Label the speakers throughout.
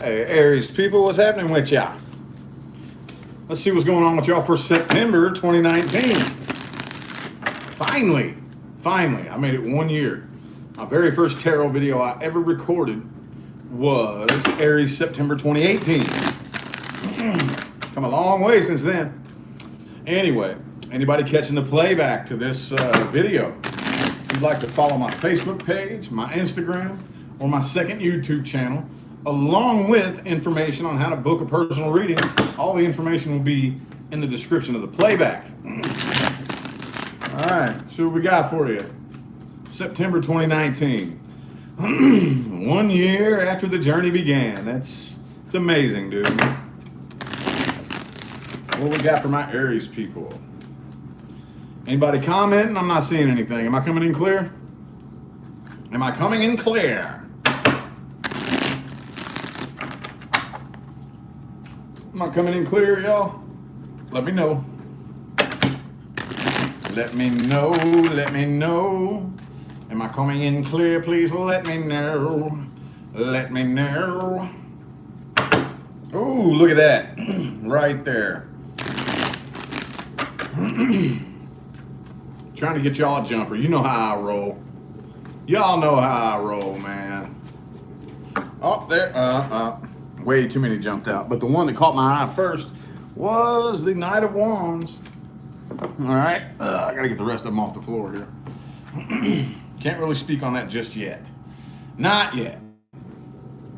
Speaker 1: Hey, Aries people, what's happening with y'all? Let's see what's going on with y'all for September 2019. Finally, I made it 1 year. My very first tarot video I ever recorded was Aries September 2018. Come a long way since then. Anyway, anybody catching the playback to this video, if you'd like to follow my Facebook page, my Instagram, or my second YouTube channel, along with information on how to book a personal reading, all the information will be in the description of the playback. All right, see what we got for you. September 2019. 1 year after the journey began. It's amazing, dude. What we got for my Aries people? Anybody commenting? I'm not seeing anything. Am I coming in clear? Am I coming in clear? Am I coming in clear, y'all? Let me know. Let me know. Let me know. Am I coming in clear? Please let me know. Let me know. Oh, look at that. Right there. Trying to get y'all a jumper. You know how I roll. Y'all know how I roll, man. Oh, there. Way too many jumped out. But the one that caught my eye first was the Knight of Wands. All right. I got to get the rest of them off the floor here. Can't really speak on that just yet. Not yet.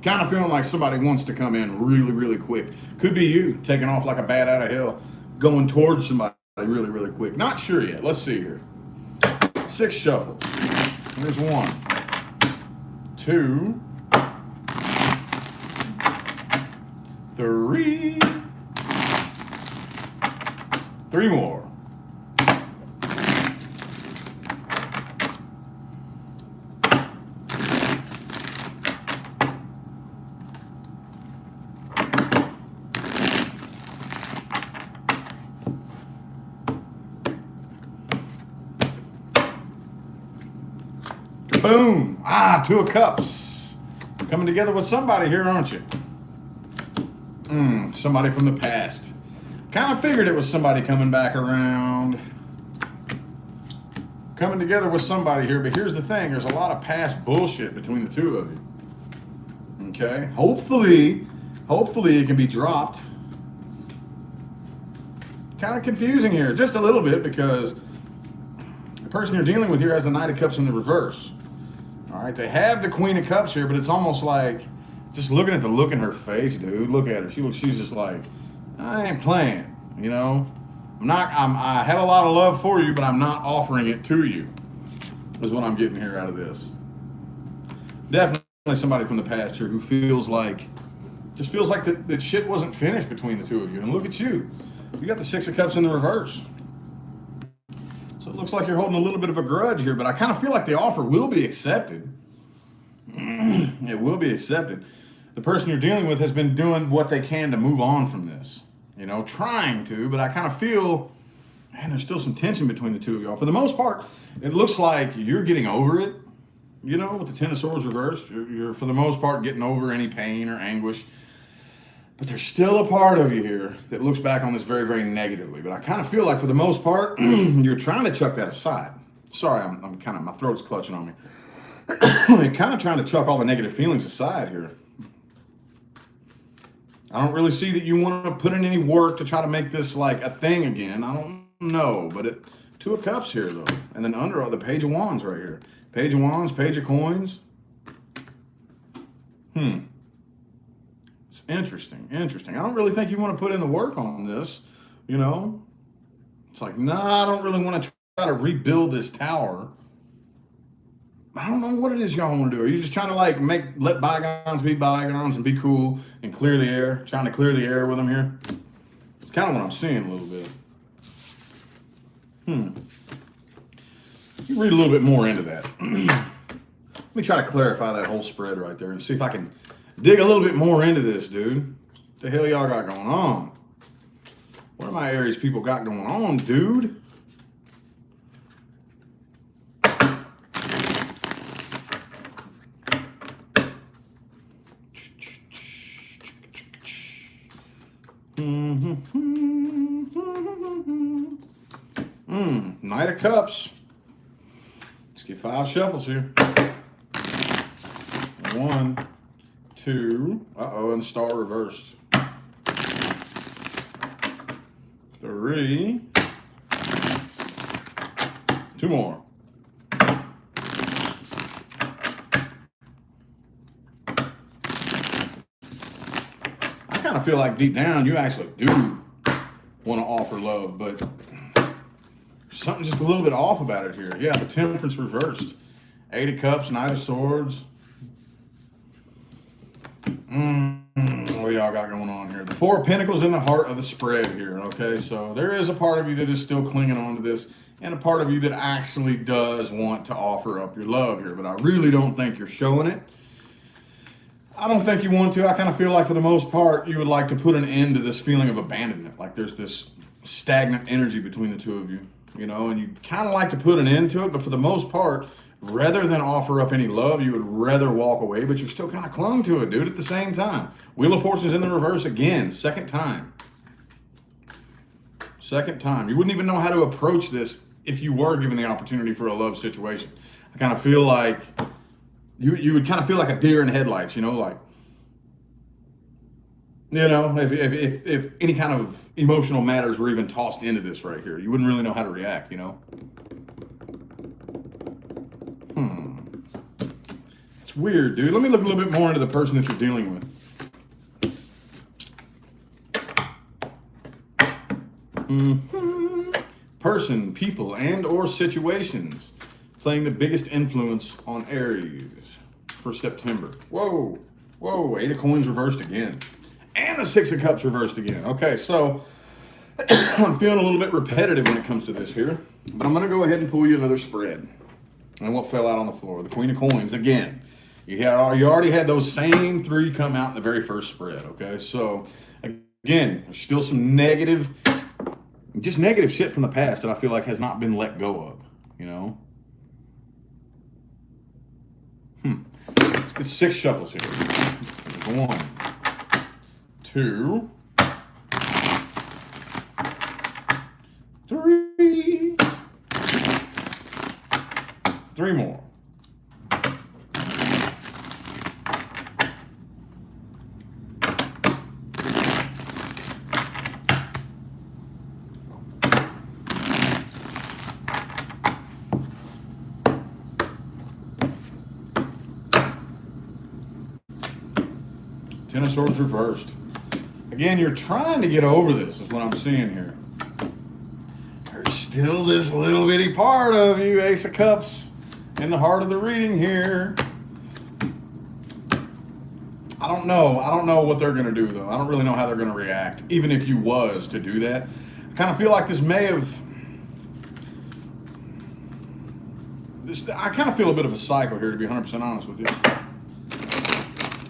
Speaker 1: Kind of feeling like somebody wants to come in really, really quick. Could be you taking off like a bat out of hell, going towards somebody really, really quick. Not sure yet. Let's see here. 6 shuffles. There's 1, 2, 3. 3 more. Boom! 2 of Cups. Coming together with somebody here, aren't you? Somebody from the past. Kind of figured it was somebody coming back around. Coming together with somebody here, but here's the thing. There's a lot of past bullshit between the two of you. Okay? Hopefully it can be dropped. Kind of confusing here, just a little bit, because the person you're dealing with here has the Knight of Cups in the reverse. All right, they have the Queen of Cups here, but it's almost like, just looking at the look in her face, dude. Look at her. She's just like, I ain't playing, you know? I have a lot of love for you, but I'm not offering it to you, is what I'm getting here out of this. Definitely somebody from the past here who feels like that shit wasn't finished between the two of you. And look at you. You got the 6 of Cups in the reverse. So it looks like you're holding a little bit of a grudge here, but I kind of feel like the offer will be accepted. It will be accepted. The person you're dealing with has been doing what they can to move on from this. You know, trying to, but I kind of feel, man, there's still some tension between the two of y'all. For the most part, it looks like you're getting over it. You know, with the 10 of Swords reversed, you're for the most part getting over any pain or anguish. But there's still a part of you here that looks back on this very, very negatively. But I kind of feel like for the most part, you're trying to chuck that aside. Sorry, I'm kind of, my throat's clutching on me. You're kind of trying to chuck all the negative feelings aside here. I don't really see that you want to put in any work to try to make this like a thing again. I don't know, but 2 of Cups here though. And then under the Page of Wands right here. Page of Wands, Page of Coins. It's interesting. I don't really think you want to put in the work on this, you know? It's like, nah, I don't really want to try to rebuild this tower. I don't know what it is y'all want to do. Are you just trying to like let bygones be bygones and be cool and clear the air? Trying to clear the air with them here? It's kind of what I'm seeing a little bit. You read a little bit more into that. Let me try to clarify that whole spread right there and see if I can dig a little bit more into this, dude. What the hell y'all got going on? What do my Aries people got going on, dude? Knight of Cups. Let's get 5 shuffles here. 1, 2. Uh-oh, and the star reversed. 3. 2 more. I kind of feel like deep down you actually do want to offer love, but there's something just a little bit off about it here. Yeah, the Temperance reversed. 8 of Cups, Knight of Swords. What y'all got going on here? The 4 of Pentacles in the heart of the spread here, okay? So there is a part of you that is still clinging on to this, and a part of you that actually does want to offer up your love here, but I really don't think you're showing it. I don't think you want to. I kind of feel like for the most part, you would like to put an end to this feeling of abandonment. Like there's this stagnant energy between the two of you, you know, and you kind of like to put an end to it, but for the most part, rather than offer up any love, you would rather walk away, but you're still kind of clung to it, dude, at the same time. Wheel of Fortune's in the reverse again, second time. Second time. You wouldn't even know how to approach this if you were given the opportunity for a love situation. I kind of feel like you would kind of feel like a deer in headlights, you know, like, you know, if any kind of emotional matters were even tossed into this right here, you wouldn't really know how to react, you know. It's weird, dude. Let me look a little bit more into the person that you're dealing with. Person, people, and or situations playing the biggest influence on Aries for September. Whoa, whoa, 8 of Coins reversed again. And the 6 of Cups reversed again. Okay, so I'm feeling a little bit repetitive when it comes to this here, but I'm going to go ahead and pull you another spread. And what fell out on the floor? The Queen of Coins again. You already had those same 3 come out in the very first spread, okay? So, again, there's still some negative shit from the past that I feel like has not been let go of, you know? Let's get 6 shuffles here. 1, 2, 3. 3 more. Ten of Swords reversed. Again, you're trying to get over this, is what I'm seeing here. There's still this little bitty part of you, Ace of Cups, in the heart of the reading here. I don't know what they're going to do, though. I don't really know how they're going to react, even if you was to do that. I kind of feel like this may have... I kind of feel a bit of a cycle here, to be 100% honest with you.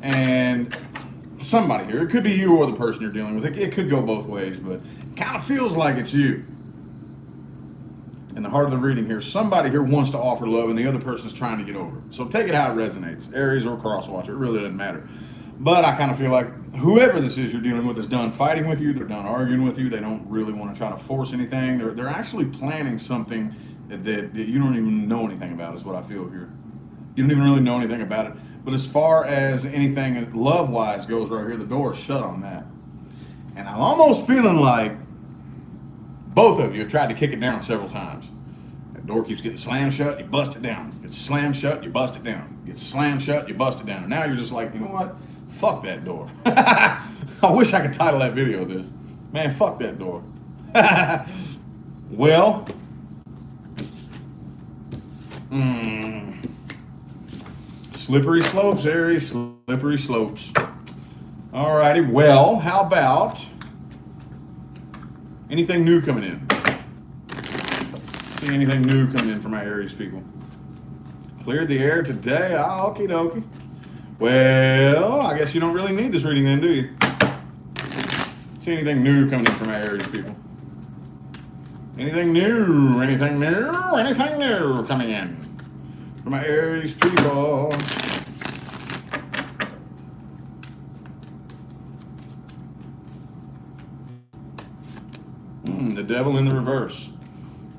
Speaker 1: And... somebody here, it could be you or the person you're dealing with. It could go both ways, but it kind of feels like it's you. In the heart of the reading here, somebody here wants to offer love and the other person is trying to get over it. So take it how it resonates. Aries or crosswatcher, it really doesn't matter. But I kind of feel like whoever this is you're dealing with is done fighting with you. They're done arguing with you. They don't really want to try to force anything. They're actually planning something that you don't even know anything about, is what I feel here. You don't even really know anything about it. But as far as anything love-wise goes right here, the door is shut on that. And I'm almost feeling like both of you have tried to kick it down several times. That door keeps getting slammed shut, you bust it down. It's slammed shut, you bust it down. It's slammed shut, you bust it down. And now you're just like, you know what? Fuck that door. I wish I could title that video this. Man, fuck that door. Well, slippery slopes, Aries, slippery slopes. Alrighty, well, how about anything new coming in? See anything new coming in for my Aries people? Cleared the air today, okie dokie. Well, I guess you don't really need this reading then, do you? See anything new coming in for my Aries people? Anything new, anything new, anything new coming in for my Aries people? The devil in the reverse.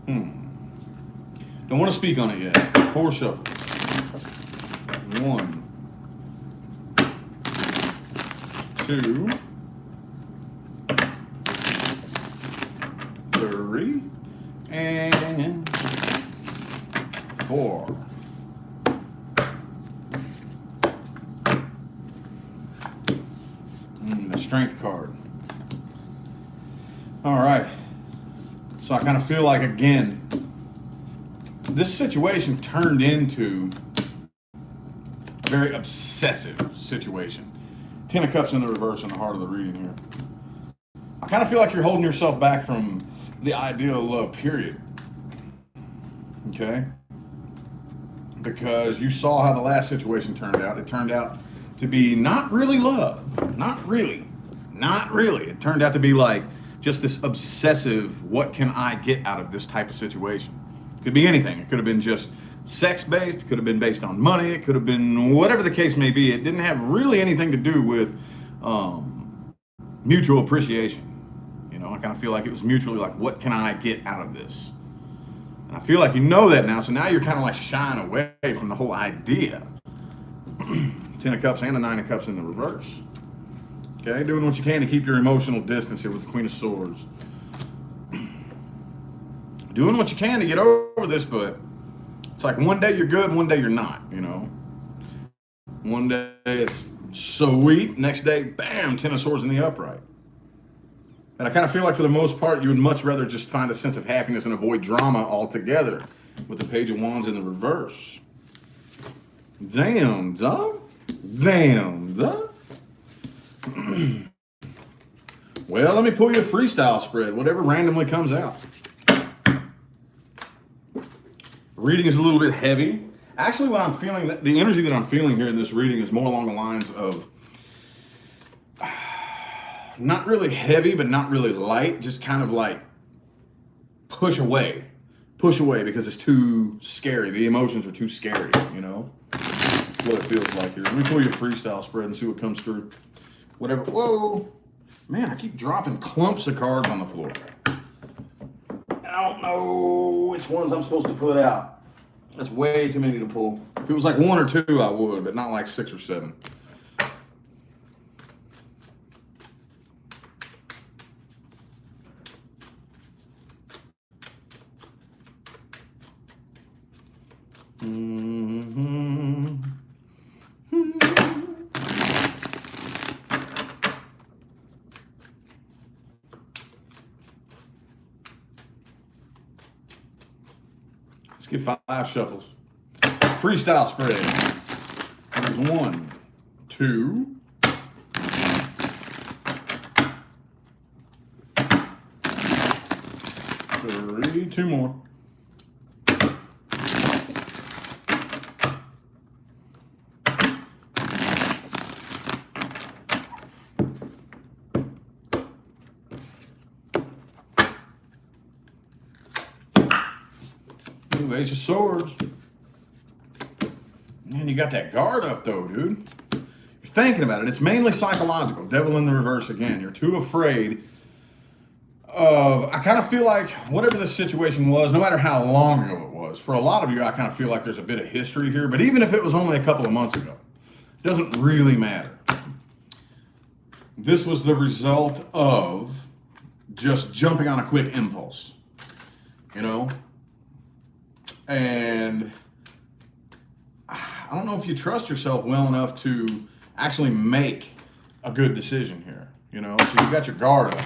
Speaker 1: Don't want to speak on it yet. 4 shuffles. 1, 2, 3, and 4. The strength card. All right. So I kind of feel like, again, this situation turned into a very obsessive situation. 10 of Cups in the reverse in the heart of the reading here. I kind of feel like you're holding yourself back from the ideal of love, period. Okay? Because you saw how the last situation turned out. It turned out to be not really love. Not really. Not really. It turned out to be like just this obsessive, what can I get out of this type of situation? Could be anything. It could have been just sex-based. It could have been based on money. It could have been whatever the case may be. It didn't have really anything to do with mutual appreciation. You know, I kind of feel like it was mutually like, what can I get out of this? And I feel like you know that now, so now you're kind of like shying away from the whole idea. 10 of Cups and the 9 of Cups in the reverse. Okay, doing what you can to keep your emotional distance here with the Queen of Swords. Doing what you can to get over this, but it's like one day you're good, one day you're not, you know. One day it's sweet, next day, bam, 10 of Swords in the upright. And I kind of feel like for the most part, you would much rather just find a sense of happiness and avoid drama altogether with the Page of Wands in the reverse. Damn, dog. Damn, dog. Well, let me pull you a freestyle spread, whatever randomly comes out. Reading is a little bit heavy. Actually, what I'm feeling, the energy that I'm feeling here in this reading is more along the lines of not really heavy, but not really light. Just kind of like push away because it's too scary. The emotions are too scary, you know? That's what it feels like here. Let me pull you a freestyle spread and see what comes through. Whatever. Whoa. Man, I keep dropping clumps of cards on the floor. I don't know which ones I'm supposed to put out. That's way too many to pull. If it was like 1 or 2, I would, but not like 6 or 7. Let's get 5 shuffles. Freestyle spread. There's 1, 2, 3, 2 more. Ace of Swords. Man, you got that guard up though, dude. You're thinking about it. It's mainly psychological. Devil in the reverse again. You're too afraid of, I kind of feel like whatever the situation was, no matter how long ago it was, for a lot of you, I kind of feel like there's a bit of history here, but even if it was only a couple of months ago, it doesn't really matter. This was the result of just jumping on a quick impulse, you know? And I don't know if you trust yourself well enough to actually make a good decision here, you know? So you got your guard up.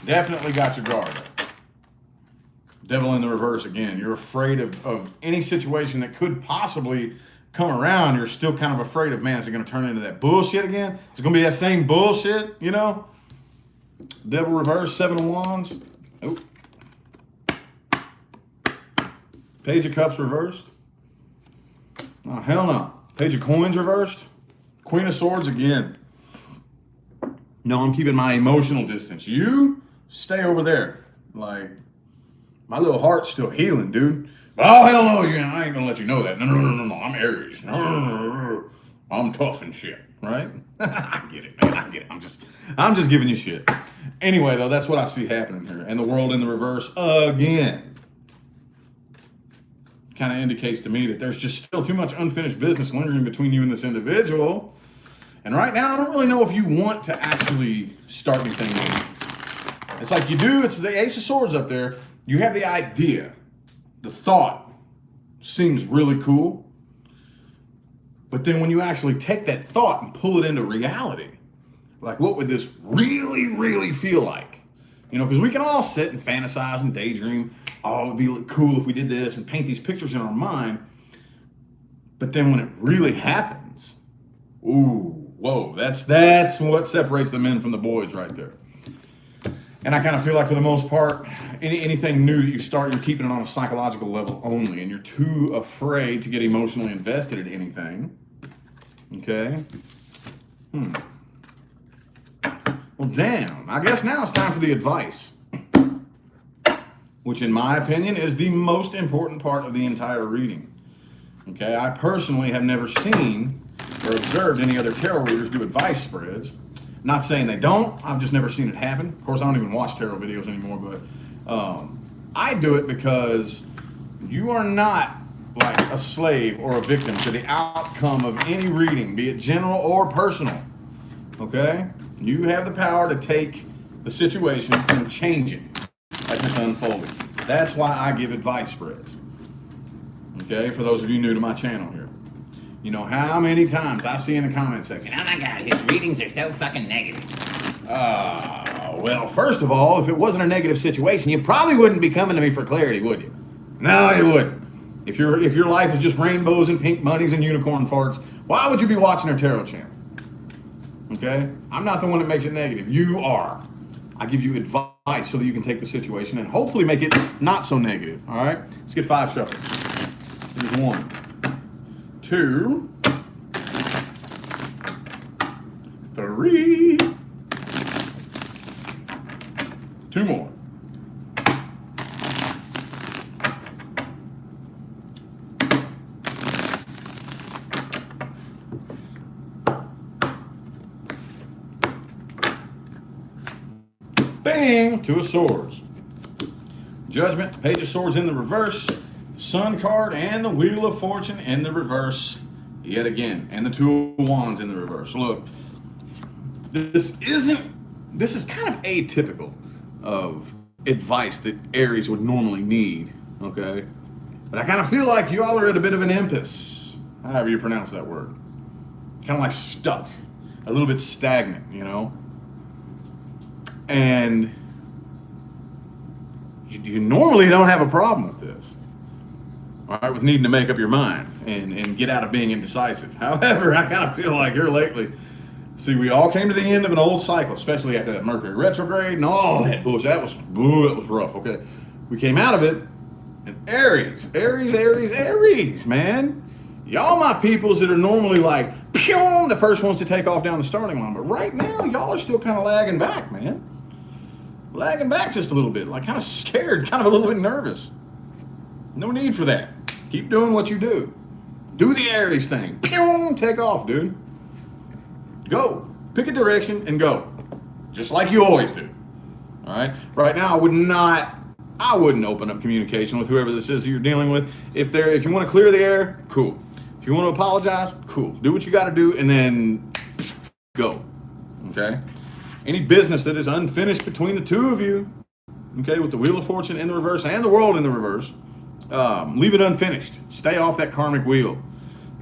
Speaker 1: Definitely got your guard up. Devil in the reverse again. You're afraid of any situation that could possibly come around. You're still kind of afraid of, man, is it going to turn into that bullshit again? Is it going to be that same bullshit, you know? Devil reverse, 7 of Wands. Oh. Page of Cups reversed. Oh, hell no. Page of Coins reversed. Queen of Swords again. No, I'm keeping my emotional distance. You stay over there. Like, my little heart's still healing, dude. But oh, hell no, I ain't gonna let you know that. No. I'm Aries. No. I'm tough and shit, right? I get it, man. I get it. I'm just giving you shit. Anyway, though, that's what I see happening here. And the world in the reverse again kind of indicates to me that there's just still too much unfinished business lingering between you and this individual. And right now, I don't really know if you want to actually start anything new. It's like you do, it's the Ace of Swords up there. You have the idea, the thought seems really cool. But then when you actually take that thought and pull it into reality, like what would this really, really feel like? You know, because we can all sit and fantasize and daydream. Oh, it'd be cool if we did this and paint these pictures in our mind. But then when it really happens, ooh, whoa, that's what separates the men from the boys right there. And I kind of feel like for the most part, anything new that you start, you're keeping it on a psychological level only, and you're too afraid to get emotionally invested in anything. Okay? Well, damn. I guess now it's time for the advice, which in my opinion is the most important part of the entire reading. Okay? I personally have never seen or observed any other tarot readers do advice spreads. Not saying they don't, I've just never seen it happen. Of course, I don't even watch tarot videos anymore, but I do it because you are not like a slave or a victim to the outcome of any reading, be it general or personal, okay? You have the power to take the situation and change it as it's unfolding. That's why I give advice spreads, okay? For those of you new to my channel here. You know how many times I see in the comment section, oh my God, his readings are so fucking negative. Well, first of all, if it wasn't a negative situation, you probably wouldn't be coming to me for clarity, would you? No, you wouldn't. If your life is just rainbows and pink bunnies and unicorn farts, why would you be watching our tarot channel? Okay? I'm not the one that makes it negative. You are. I give you advice so that you can take the situation and hopefully make it not so negative. All right? Let's get 5 shuffles. Here's 1, 2, 3, 2 more. Bang! 2 of Swords. Judgment, Page of Swords in the reverse, Sun card, and the Wheel of Fortune in the reverse yet again, and the 2 of Wands in the reverse. Look, this is kind of atypical of advice that Aries would normally need, okay? But I kind of feel like you all are at a bit of an impasse, however you pronounce that word. Kind of like stuck, a little bit stagnant, you know? And you normally don't have a problem with this, all right, with needing to make up your mind and get out of being indecisive. However, I kind of feel like here lately, see, we all came to the end of an old cycle, especially after that Mercury retrograde and all that bullshit. That was rough, okay? We came out of it, and Aries, man. Y'all my peoples that are normally like, pew, the first ones to take off down the starting line. But right now, y'all are still kind of lagging back, man. Lagging back just a little bit, like kind of scared, kind of a little bit nervous. No need for that. Keep doing what you do. Do the Aries thing. Pew, take off, dude. Go. Pick a direction and go. Just like you always do. All right? Right now, I wouldn't open up communication with whoever this is that you're dealing with. If you want to clear the air, cool. If you want to apologize, cool. Do what you got to do and then go. Okay? Any business that is unfinished between the 2 of you, okay, with the Wheel of Fortune in the reverse and the World in the reverse, leave it unfinished. Stay off that karmic wheel.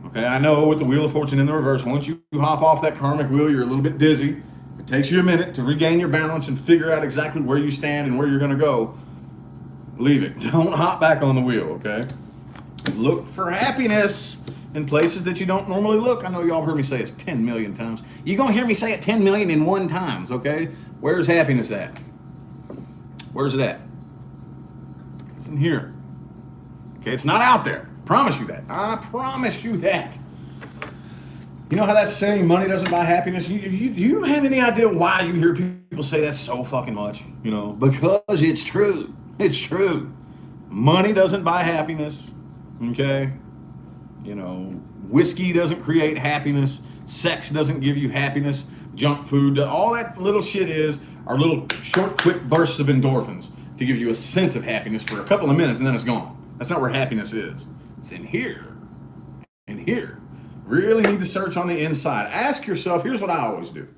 Speaker 1: Okay, I know with the Wheel of Fortune in the reverse, once you hop off that karmic wheel, you're a little bit dizzy. It takes you a minute to regain your balance and figure out exactly where you stand and where you're going to go. Leave it. Don't hop back on the wheel, okay? Look for happiness in places that you don't normally look. I know y'all have heard me say it 10 million times. You're going to hear me say it 10 million and 1 times, okay? Where's happiness at? Where's it at? It's in here. Okay, it's not out there. Promise you that. I promise you that. You know how that saying, money doesn't buy happiness? Do you have any idea why you hear people say that so fucking much? You know, because it's true. It's true. Money doesn't buy happiness, okay? You know, whiskey doesn't create happiness. Sex doesn't give you happiness. Junk food, all that little shit is are little short, quick bursts of endorphins to give you a sense of happiness for a couple of minutes and then it's gone. That's not where happiness is. It's in here. In here. Really need to search on the inside. Ask yourself, here's what I always do.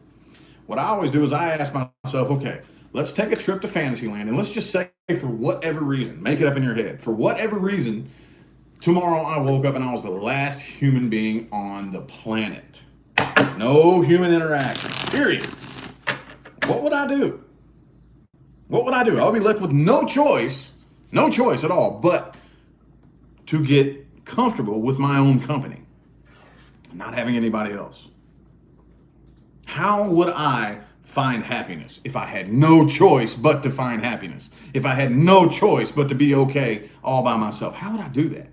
Speaker 1: What I always do is I ask myself, okay, let's take a trip to Fantasyland and let's just say for whatever reason, make it up in your head, for whatever reason, tomorrow I woke up and I was the last human being on the planet. No human interaction, period. What would I do? What would I do? I'll be left with no choice at all, but to get comfortable with my own company, not having anybody else. How would I find happiness if I had no choice but to find happiness? If I had no choice but to be okay all by myself, how would I do that?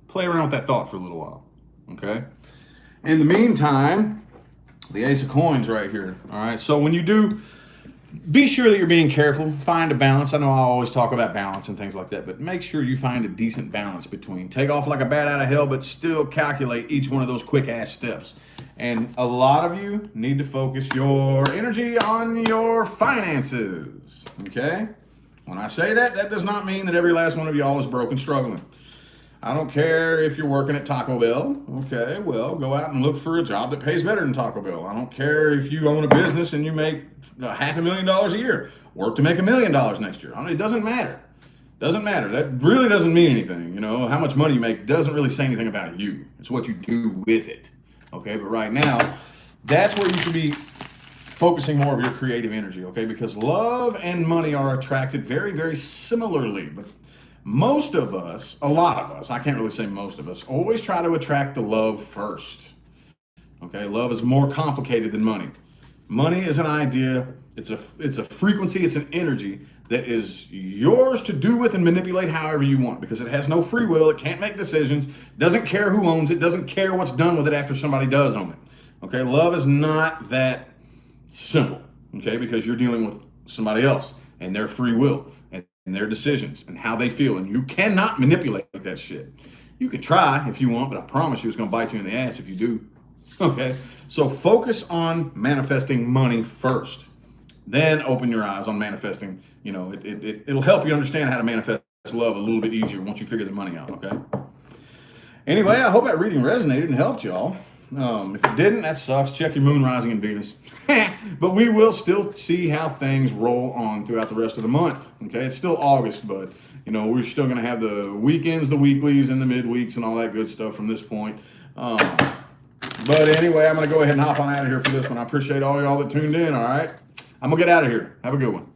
Speaker 1: Play around with that thought for a little while, okay? In the meantime, the Ace of Coins right here, all right? So when you do, be sure that you're being careful. Find a balance. I know I always talk about balance and things like that, but make sure you find a decent balance between take off like a bat out of hell, but still calculate each one of those quick-ass steps. And a lot of you need to focus your energy on your finances, okay? When I say that, that does not mean that every last one of y'all is broke and struggling. I don't care if you're working at Taco Bell. Okay, well, go out and look for a job that pays better than Taco Bell. I don't care if you own a business and you make $500,000 a year. Work to make $1 million next year. I mean, it doesn't matter. Doesn't matter. That really doesn't mean anything. You know, how much money you make doesn't really say anything about you. It's what you do with it. Okay, but right now, that's where you should be focusing more of your creative energy. Okay, because love and money are attracted very, very similarly. But most of us, a lot of us, I can't really say most of us, always try to attract the love first. Okay, love is more complicated than money. Money is an idea, it's a frequency, it's an energy that is yours to do with and manipulate however you want because it has no free will, it can't make decisions, doesn't care who owns it, doesn't care what's done with it after somebody does own it. Okay, love is not that simple, okay, because you're dealing with somebody else and their free will and their decisions and how they feel, and you cannot manipulate that shit. You can try if you want, but I promise you it's going to bite you in the ass if you do. Okay, so focus on manifesting money first, then open your eyes on manifesting. You know, it'll help you understand how to manifest love a little bit easier once you figure the money out. Okay, anyway, I hope that reading resonated and helped y'all. If it didn't, that sucks. Check your moon rising in Venus. But we will still see how things roll on throughout the rest of the month. Okay, it's still August, but you know we're still going to have the weekends, the weeklies, and the midweeks, and all that good stuff from this point. But anyway, I'm going to go ahead and hop on out of here for this one. I appreciate all y'all that tuned in. All right, I'm gonna get out of here. Have a good one.